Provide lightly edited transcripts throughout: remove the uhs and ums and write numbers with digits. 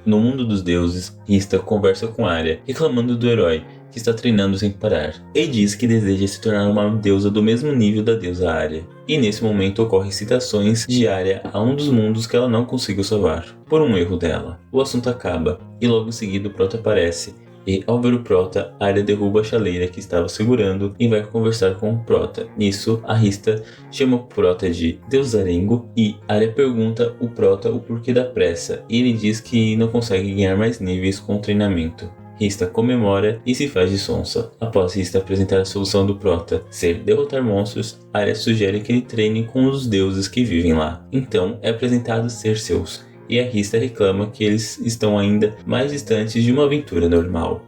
No mundo dos deuses, Hista conversa com Arya, reclamando do herói, que está treinando sem parar, e diz que deseja se tornar uma deusa do mesmo nível da deusa Arya. E nesse momento ocorrem citações de Arya a um dos mundos que ela não conseguiu salvar, por um erro dela. O assunto acaba, e logo em seguida o Prota aparece, e ao ver o Prota, Arya derruba a chaleira que estava segurando e vai conversar com o Prota. Nisso, a Hista chama o Prota de Deus Arengo e Arya pergunta o Prota o porquê da pressa, e ele diz que não consegue ganhar mais níveis com o treinamento. Hista comemora e se faz de sonsa. Após Hista apresentar a solução do Prota ser derrotar monstros, Arya sugere que ele treine com os deuses que vivem lá. Então é apresentado Cerseus, e a Hista reclama que eles estão ainda mais distantes de uma aventura normal.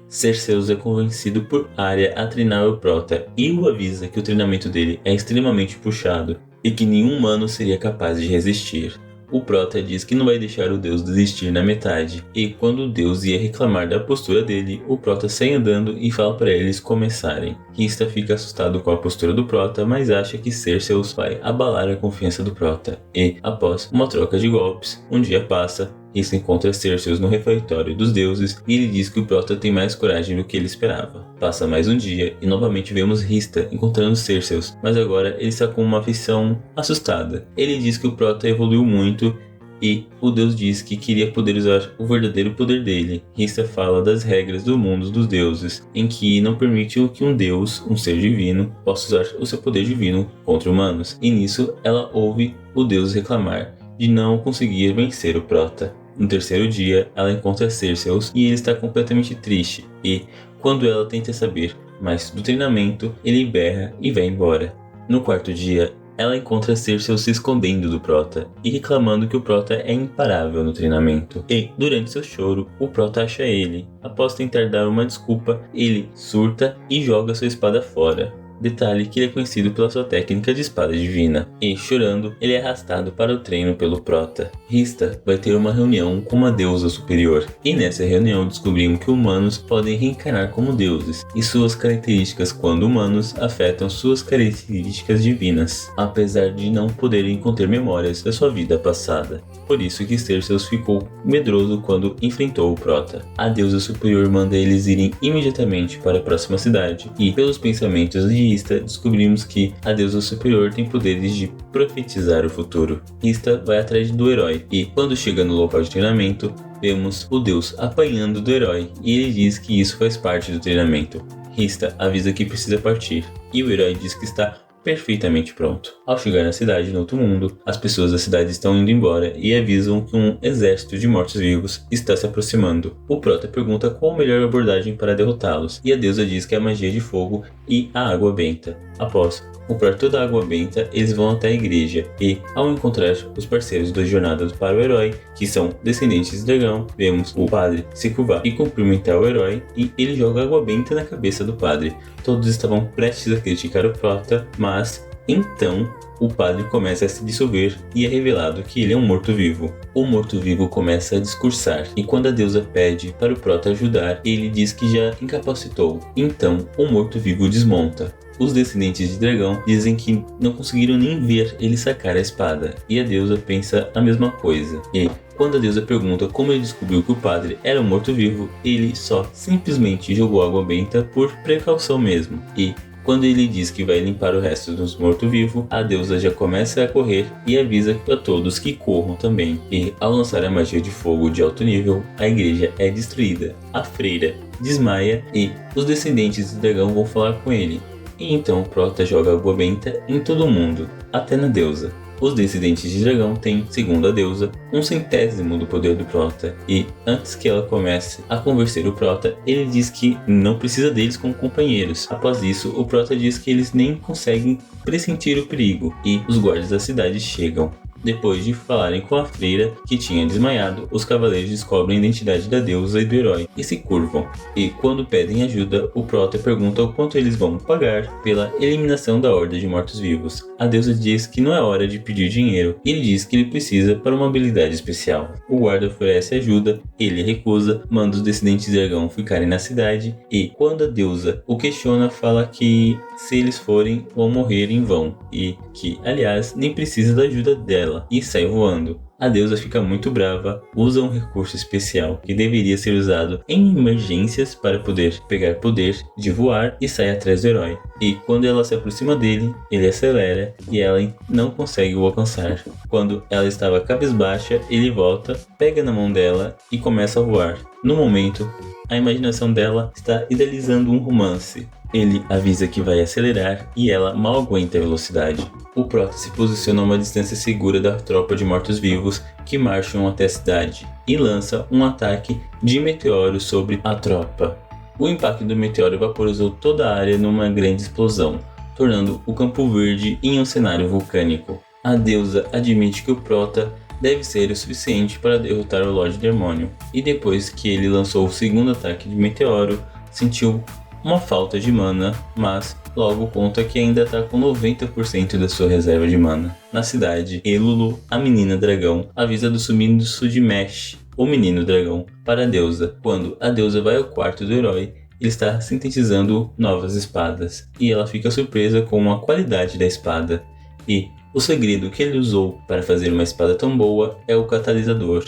Cerseus é convencido por Arya a treinar o Prota e o avisa que o treinamento dele é extremamente puxado e que nenhum humano seria capaz de resistir. O Prota diz que não vai deixar o deus desistir na metade, e quando o deus ia reclamar da postura dele, o Prota sai andando e fala para eles começarem. Hista fica assustado com a postura do Prota, mas acha que Cerseus vai abalar a confiança do Prota. E, após uma troca de golpes, um dia passa, Hista encontra Cerseus no refeitório dos deuses e ele diz que o Prota tem mais coragem do que ele esperava. Passa mais um dia e novamente vemos Hista encontrando Cerseus, mas agora ele está com uma afeição assustada. Ele diz que o Prota evoluiu muito e o deus diz que queria poder usar o verdadeiro poder dele. Hista fala das regras do mundo dos deuses, em que não permite que um deus, um ser divino, possa usar o seu poder divino contra humanos. E nisso ela ouve o deus reclamar de não conseguir vencer o Prota. No terceiro dia, ela encontra Cerseus e ele está completamente triste, e quando ela tenta saber mais do treinamento, ele berra e vai embora. No quarto dia, ela encontra Cerseus se escondendo do Prota e reclamando que o Prota é imparável no treinamento. E, durante seu choro, o Prota acha ele. Após tentar dar uma desculpa, ele surta e joga sua espada fora. Detalhe que ele é conhecido pela sua técnica de espada divina. E, chorando, ele é arrastado para o treino pelo Prota. Hista vai ter uma reunião com uma deusa superior. E nessa reunião descobrimos que humanos podem reencarnar como deuses. E suas características quando humanos afetam suas características divinas, apesar de não poderem conter memórias da sua vida passada. Por isso que Cerseus ficou medroso quando enfrentou o Prota. A deusa superior manda eles irem imediatamente para a próxima cidade. E, pelos pensamentos de Hista, descobrimos que a deusa superior tem poderes de profetizar o futuro. Hista vai atrás do herói e, quando chega no local de treinamento, vemos o deus apanhando do herói e ele diz que isso faz parte do treinamento. Hista avisa que precisa partir e o herói diz que está perfeitamente pronto. Ao chegar na cidade no outro mundo, as pessoas da cidade estão indo embora e avisam que um exército de mortos-vivos está se aproximando. O Prota pergunta qual a melhor abordagem para derrotá-los e a deusa diz que é a magia de fogo e a água benta. Após comprar toda a água benta, eles vão até a igreja e, ao encontrar os parceiros da jornada para o herói, que são descendentes de dragão, vemos o padre se curvar e cumprimentar o herói e ele joga água benta na cabeça do padre. Todos estavam prestes a criticar o Prota, mas então o padre começa a se dissolver e é revelado que ele é um morto-vivo. O morto-vivo começa a discursar e quando a deusa pede para o Prota ajudar, ele diz que já incapacitou. Então o morto-vivo desmonta. Os descendentes de dragão dizem que não conseguiram nem ver ele sacar a espada, e a deusa pensa a mesma coisa. E quando a deusa pergunta como ele descobriu que o padre era um morto-vivo, ele só simplesmente jogou água benta por precaução mesmo. E quando ele diz que vai limpar o resto dos mortos-vivos, a deusa já começa a correr e avisa a todos que corram também. E ao lançar a magia de fogo de alto nível, a igreja é destruída. A freira desmaia e os descendentes do dragão vão falar com ele. E então o Prota joga água benta em todo mundo, até na deusa. Os descendentes de dragão têm, segundo a deusa, 1/100º do poder do Prota, e antes que ela comece a convencer o Prota, ele diz que não precisa deles como companheiros. Após isso, o Prota diz que eles nem conseguem pressentir o perigo, e os guardas da cidade chegam. Depois de falarem com a freira que tinha desmaiado, os cavaleiros descobrem a identidade da deusa e do herói e se curvam. E quando pedem ajuda, o Prota pergunta o quanto eles vão pagar pela eliminação da horda de mortos-vivos. A deusa diz que não é hora de pedir dinheiro e ele diz que ele precisa para uma habilidade especial. O guarda oferece ajuda, ele recusa, manda os descendentes de dragão ficarem na cidade e, quando a deusa o questiona, fala que se eles forem, vão morrer em vão e que, aliás, nem precisa da ajuda dela e sai voando. a deusa fica muito brava, usa um recurso especial que deveria ser usado em emergências para poder pegar poder de voar e sai atrás do herói. E quando ela se aproxima dele, ele acelera e ela não consegue o alcançar. Quando ela estava cabisbaixa, ele volta, pega na mão dela e começa a voar. No momento, a imaginação dela está idealizando um romance. Ele avisa que vai acelerar e ela mal aguenta a velocidade. O Prota se posiciona a uma distância segura da tropa de mortos-vivos que marcham até a cidade e lança um ataque de meteoro sobre a tropa. O impacto do meteoro vaporizou toda a área numa grande explosão, tornando o Campo Verde em um cenário vulcânico. A deusa admite que o Prota deve ser o suficiente para derrotar o Lorde Demônio, e depois que ele lançou o segundo ataque de meteoro, sentiu uma falta de mana, mas logo conta que ainda está com 90% da sua reserva de mana. Na cidade, Elulu, a menina dragão, avisa do sumiço de Mesh, o menino dragão, para a deusa. Quando a deusa vai ao quarto do herói, ele está sintetizando novas espadas, e ela fica surpresa com a qualidade da espada. E o segredo que ele usou para fazer uma espada tão boa é o catalisador,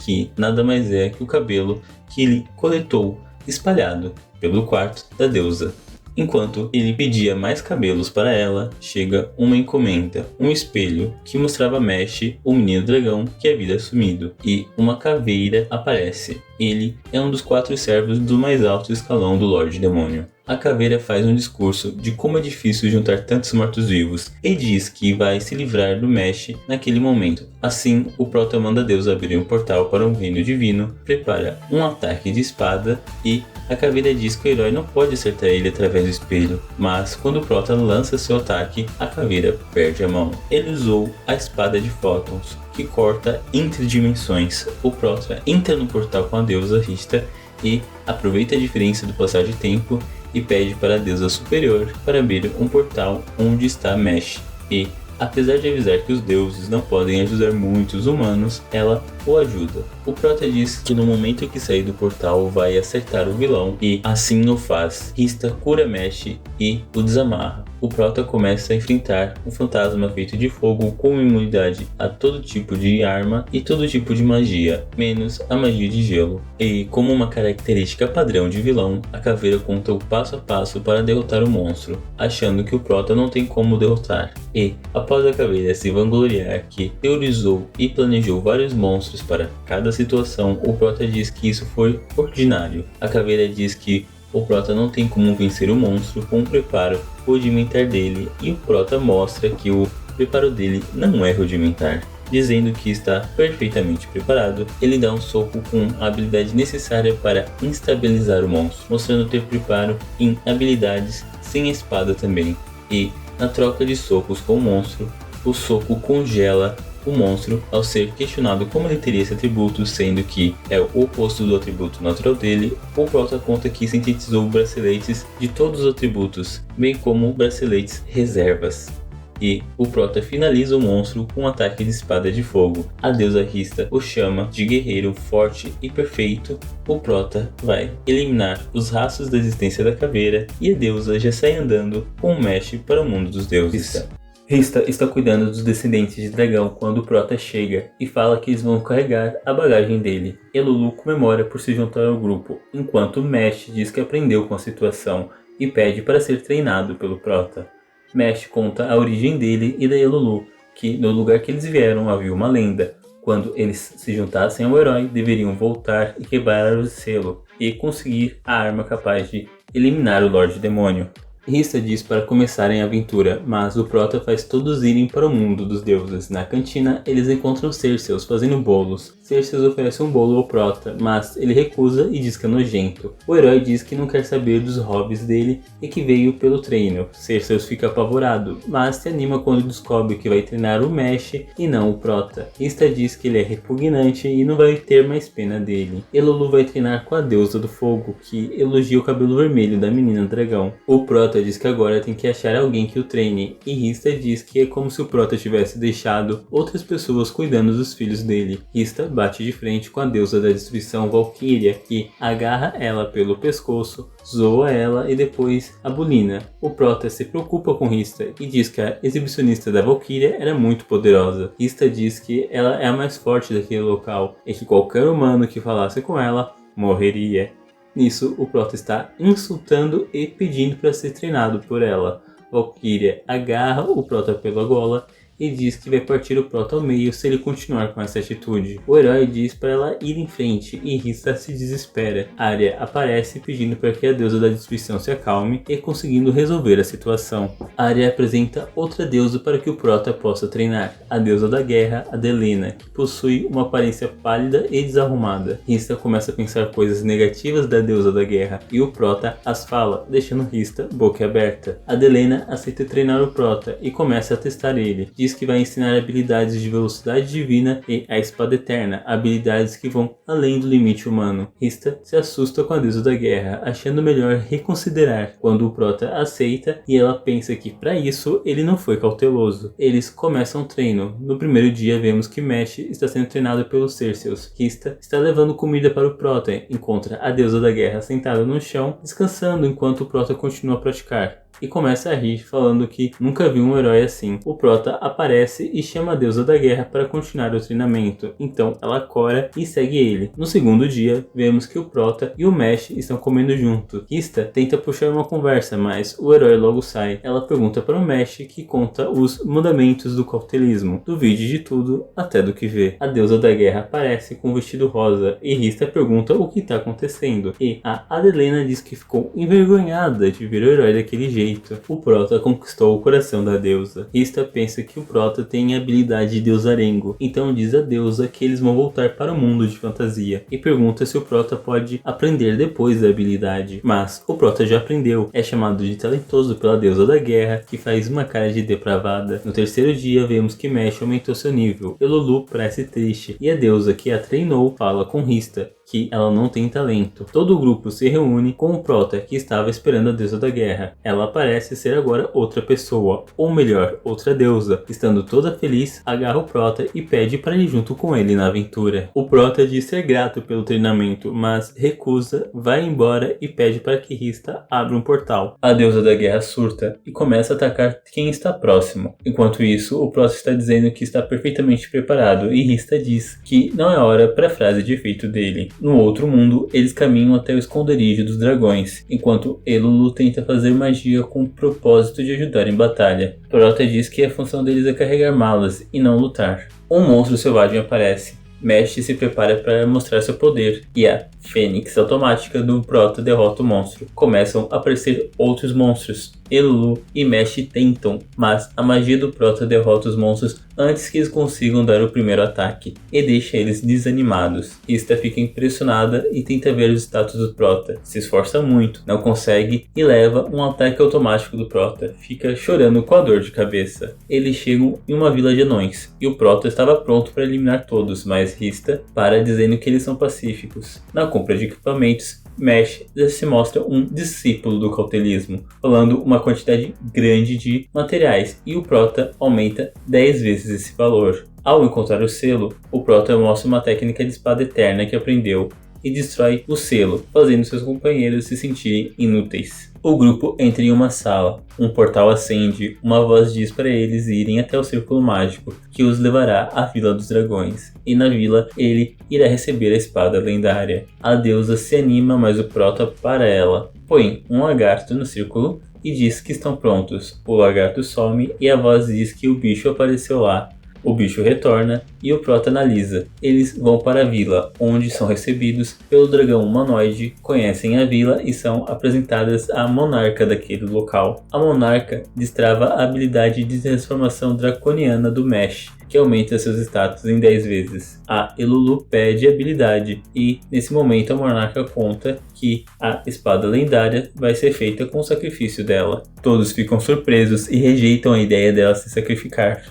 que nada mais é que o cabelo que ele coletou espalhado pelo quarto da deusa. Enquanto ele pedia mais cabelos para ela, chega uma encomenda, um espelho que mostrava Mesh, o menino dragão que havia sumido, e uma caveira aparece. Ele é um dos 4 servos do mais alto escalão do Lorde Demônio. A caveira faz um discurso de como é difícil juntar tantos mortos-vivos e diz que vai se livrar do Mesh naquele momento. Assim, o Prota manda a deusa abrir um portal para um reino divino, prepara um ataque de espada e a caveira diz que o herói não pode acertar ele através do espelho, mas quando o Prota lança seu ataque, a caveira perde a mão. Ele usou a espada de Fótons, que corta entre dimensões. O Prota entra no portal com a deusa Rista e aproveita a diferença do passar de tempo e pede para a deusa superior para abrir um portal onde está Mesh. E, apesar de avisar que os deuses não podem ajudar muitos humanos, ela o ajuda. O Prota diz que no momento que sair do portal vai acertar o vilão e assim o faz. Rista cura Mesh e o desamarra. O Prota começa a enfrentar um fantasma feito de fogo com imunidade a todo tipo de arma e todo tipo de magia, menos a magia de gelo. E como uma característica padrão de vilão, a caveira conta o passo a passo para derrotar o monstro, achando que o Prota não tem como derrotar. E, após a caveira se vangloriar que teorizou e planejou vários monstros para cada situação, o Prota diz que isso foi ordinário. A caveira diz que o Prota não tem como vencer o monstro com o preparo rudimentar dele, e o Prota mostra que o preparo dele não é rudimentar. Dizendo que está perfeitamente preparado, ele dá um soco com a habilidade necessária para instabilizar o monstro, mostrando ter preparo em habilidades sem a espada também. E, na troca de socos com o monstro, o soco congela o monstro ao ser questionado como ele teria esse atributo, sendo que é o oposto do atributo natural dele. O Prota conta que sintetizou braceletes de todos os atributos, bem como braceletes reservas. E o Prota finaliza o monstro com um ataque de espada de fogo. A deusa Rista o chama de guerreiro forte e perfeito. O Prota vai eliminar os rastros da existência da caveira e a deusa já sai andando com o Mesh para o mundo dos deuses. Rista está cuidando dos descendentes de dragão quando o Prota chega e fala que eles vão carregar a bagagem dele. Elulu comemora por se juntar ao grupo, enquanto Mesh diz que aprendeu com a situação e pede para ser treinado pelo Prota. Mesh conta a origem dele e da Elulu, que no lugar que eles vieram havia uma lenda. Quando eles se juntassem ao herói, deveriam voltar e quebrar o selo e conseguir a arma capaz de eliminar o Lorde Demônio. Rista diz para começarem a aventura, mas o Prota faz todos irem para o mundo dos deuses. Na cantina, eles encontram Cerseus fazendo bolos. Cerseus oferece um bolo ao Prota, mas ele recusa e diz que é nojento. O herói diz que não quer saber dos hobbies dele e que veio pelo treino. Cerseus fica apavorado, mas se anima quando descobre que vai treinar o Mesh e não o Prota. Rista diz que ele é repugnante e não vai ter mais pena dele. Elulu vai treinar com a deusa do fogo, que elogia o cabelo vermelho da menina dragão. O Prota Prota diz que agora tem que achar alguém que o treine, e Rista diz que é como se o Prota tivesse deixado outras pessoas cuidando dos filhos dele. Rista bate de frente com a deusa da destruição Valkyria, que agarra ela pelo pescoço, zoa ela e depois a bulina. O Prota se preocupa com Rista e diz que a exibicionista da Valkyria era muito poderosa. Rista diz que ela é a mais forte daquele local e que qualquer humano que falasse com ela morreria. Nisso, o Prota está insultando e pedindo para ser treinado por ela. Valkyria agarra o Prota pela gola e diz que vai partir o Prota ao meio se ele continuar com essa atitude. O herói diz para ela ir em frente e Rista se desespera. Arya aparece pedindo para que a deusa da destruição se acalme e conseguindo resolver a situação. Arya apresenta outra deusa para que o Prota possa treinar, a deusa da guerra, Adelena, que possui uma aparência pálida e desarrumada. Rista começa a pensar coisas negativas da deusa da guerra e o Prota as fala, deixando Rista boquiaberta. Adelena aceita treinar o Prota e começa a testar ele. Diz que vai ensinar habilidades de velocidade divina e a espada eterna, habilidades que vão além do limite humano. Rista se assusta com a deusa da guerra, achando melhor reconsiderar, quando o Prota aceita e ela pensa que para isso ele não foi cauteloso. Eles começam o treino. No primeiro dia vemos que Mesh está sendo treinado pelos Cerseus. Rista está levando comida para o Prota, encontra a deusa da guerra sentada no chão, descansando enquanto o Prota continua a praticar. E começa a rir, falando que nunca viu um herói assim. O Prota aparece e chama a deusa da guerra para continuar o treinamento, então ela cora e segue ele. No segundo dia, vemos que o Prota e o Mesh estão comendo junto. Rista tenta puxar uma conversa, mas o herói logo sai. Ela pergunta para o Mesh, que conta os mandamentos do cautelismo, duvide de tudo, até do que vê. A deusa da guerra aparece com um vestido rosa e Rista pergunta o que está acontecendo. E a Adelena diz que ficou envergonhada de ver o herói daquele jeito. O Prota conquistou o coração da deusa. Rista pensa que o Prota tem a habilidade de deusarengo, então diz à deusa que eles vão voltar para o mundo de fantasia e pergunta se o Prota pode aprender depois da habilidade. Mas o Prota já aprendeu, é chamado de talentoso pela deusa da guerra, que faz uma cara de depravada. No terceiro dia vemos que Mesh aumentou seu nível. Elulu parece triste e a deusa que a treinou fala com Rista que ela não tem talento. Todo o grupo se reúne com o Prota, que estava esperando a deusa da guerra. Ela parece ser agora outra pessoa, ou melhor, outra deusa. Estando toda feliz, agarra o Prota e pede para ir junto com ele na aventura. O Prota diz ser grato pelo treinamento, mas recusa, vai embora e pede para que Rista abra um portal. A deusa da guerra surta e começa a atacar quem está próximo. Enquanto isso, o Prota está dizendo que está perfeitamente preparado e Rista diz que não é hora para a frase de efeito dele. No outro mundo, eles caminham até o esconderijo dos dragões, enquanto Elulu tenta fazer magia com o propósito de ajudar em batalha. Prota diz que a função deles é carregar malas e não lutar. Um monstro selvagem aparece. Mesh se prepara para mostrar seu poder e a Fênix automática do Prota derrota o monstro. Começam a aparecer outros monstros. Elulu e Mesh tentam, mas a magia do Prota derrota os monstros antes que eles consigam dar o primeiro ataque e deixa eles desanimados. Rista fica impressionada e tenta ver os status do Prota. Se esforça muito, não consegue e leva um ataque automático do Prota. Fica chorando com a dor de cabeça. Eles chegam em uma vila de anões e o Prota estava pronto para eliminar todos, mas Rista para dizendo que eles são pacíficos. Na compra de equipamentos, Mesh se mostra um discípulo do cautelismo, falando uma quantidade grande de materiais, e o Prota aumenta 10 vezes esse valor. Ao encontrar o selo, o Prota mostra uma técnica de espada eterna que aprendeu e destrói o selo, fazendo seus companheiros se sentirem inúteis. O grupo entra em uma sala, um portal acende, uma voz diz para eles irem até o círculo mágico, que os levará à Vila dos Dragões, e na vila ele irá receber a espada lendária. A deusa se anima, mas o Prota para ela. Põe um lagarto no círculo e diz que estão prontos. O lagarto some e a voz diz que o bicho apareceu lá. O bicho retorna e o Prota analisa. Eles vão para a vila, onde são recebidos pelo dragão humanoide, conhecem a vila e são apresentadas à monarca daquele local. A monarca destrava a habilidade de transformação draconiana do Mesh, que aumenta seus status em 10 vezes. A Elulu pede a habilidade e, nesse momento, a monarca conta que a espada lendária vai ser feita com o sacrifício dela. Todos ficam surpresos e rejeitam a ideia dela se sacrificar.